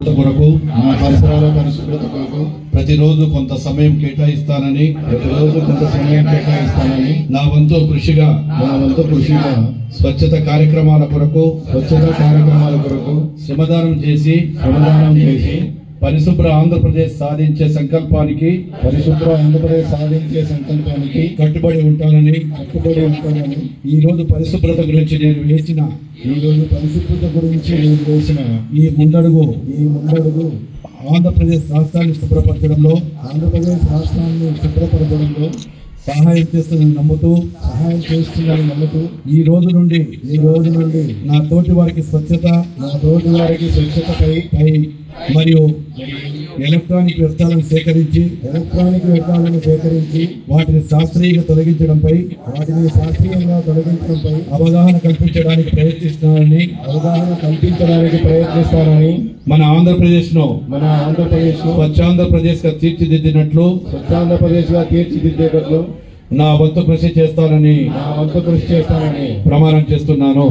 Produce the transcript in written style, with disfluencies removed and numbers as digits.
కొరకు నా పరిసరాల పరిశుభ్రత కొరకు ప్రతిరోజు కొంత సమయం కేటాయిస్తానని నా వంతు కృషిగా స్వచ్ఛత కార్యక్రమాల కొరకు శ్రమదానం చేసి పరిశుభ్ర ఆంధ్రప్రదేశ్ సాధించే సంకల్పానికి కట్టుబడి ఉంటానని ఈ రోజు పరిశుభ్రత గురించి నేను వేసిన ఈ ముందడుగు ఆంధ్రప్రదేశ్ రాష్ట్రాన్ని శుభ్రపరచడంలో సహాయం చేస్తుందని నమ్ముతూ ఈ రోజు నుండి నా తోటి వారికి స్వచ్ఛతపై మరియు ఎలక్ట్రానిక్ వ్యర్థాలను సేకరించి వాటిని శాస్త్రీయంగా తొలగించడంపై అవగాహన కల్పించడానికి ప్రయత్నిస్తున్నానని మన ఆంధ్రప్రదేశ్ ను స్వచ్ఛాంధ్రప్రదేశ్ గా తీర్చిదిద్దినట్లు నా వంతు కృషి చేస్తానని ప్రమాణం చేస్తున్నాను.